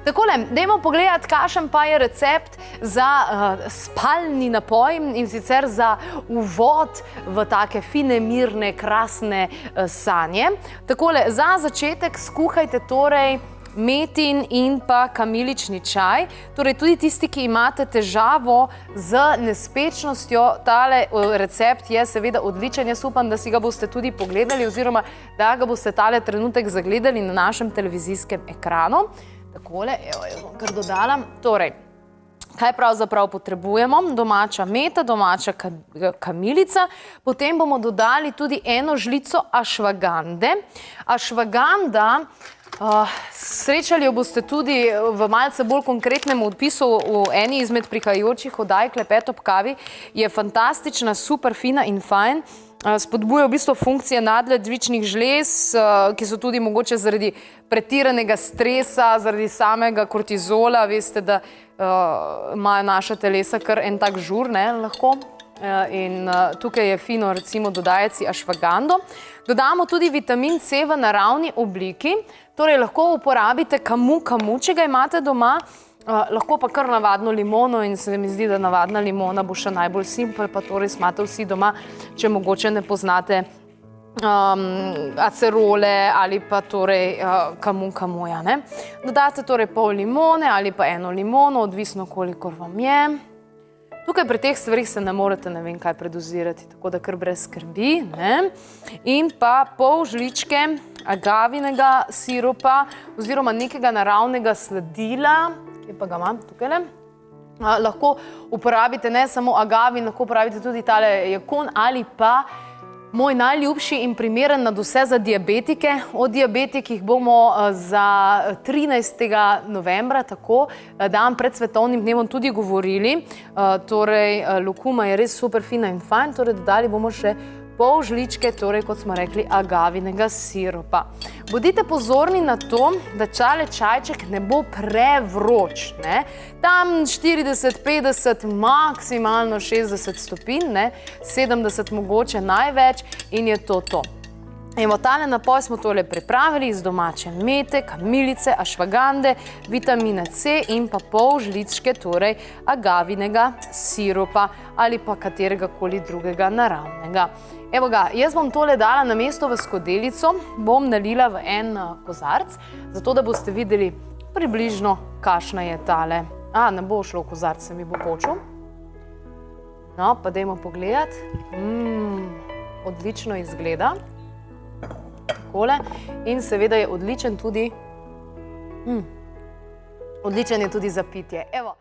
Takole, dajmo pogledati, kakšen pa je recept za spalni napoj in sicer za uvod v take fine, mirne, krasne sanje. Takole, za začetek skuhajte torej metin in pa kamilični čaj. Torej, tudi tisti, ki imate težavo z nespečnostjo, tale recept je seveda odličen. Jaz upam, da si ga boste tudi pogledali oziroma da ga boste tale trenutek zagledali na našem televizijskem ekranu. Takole, evo, jaz bom kar dodala. Torej, kaj pravzaprav potrebujemo? Domača meta, domača kamilica, potem bomo dodali tudi eno žlico ašvagande. Ašvaganda, srečali jo boste tudi v malce bolj konkretnem odpisu v eni izmed prihajajočih oddaj Klepet ob kavi, je fantastična, super fina in fajn. Spodbuja v bistvu funkcije nadledvičnih žlez, ki so tudi mogoče zaradi pretiranega stresa, zaradi samega kortizola. Veste, da imajo naša telesa kar en tak žur, ne, lahko. In tukaj je fino, recimo, dodajati si ašvagando. Dodamo tudi vitamin C v naravni obliki, torej lahko uporabite kamu, če ga imate doma, lahko pa kar navadno limono in se mi zdi, da navadna limona bo še najbolj simpel, pa torej imate vsi doma, če mogoče ne poznate acerole ali pa torej kamuja, ne. Dodate torej pol limone ali pa eno limono, odvisno kolikor vam je. Tukaj pri teh stvarih se ne morete ne vem kaj predozirati, tako da kar brez skrbi, ne. In pa pol žličke agavinega siropa oziroma nekega naravnega sladila, kje pa ga imam, tukajle. Lahko uporabite ne samo agavin, lahko uporabite tudi tale jakon ali pa moj najljubši in primeren nad vse za diabetike. O diabetikih bomo za 13. novembra, tako, dan pred svetovnim dnevom tudi govorili. Torej, lukuma je res super fina in fajn, torej dodali bomo še pol žličke, torej, kot smo rekli, agavinega siropa. Bodite pozorni na to, da tale čajček ne bo prevroč, ne. Tam 40, 50, maksimalno 60 stopinj, ne, 70 mogoče največ in je to to. Evo, tale napoj smo tole pripravili iz domače mete, kamilice, ašvagande, vitamina C in pa pol žličke, torej, agavinega siropa ali pa kateregakoli drugega naravnega. Evo ga, jaz bom tole dala na mesto v skodelico, bom nalila v en kozarc, zato da boste videli približno, kakšna je tale. Ne bo šlo v kozarc, se mi bo počel. No, pa dajmo pogledati. Odlično izgleda. Takole. In seveda je odličen tudi za pitje. Evo.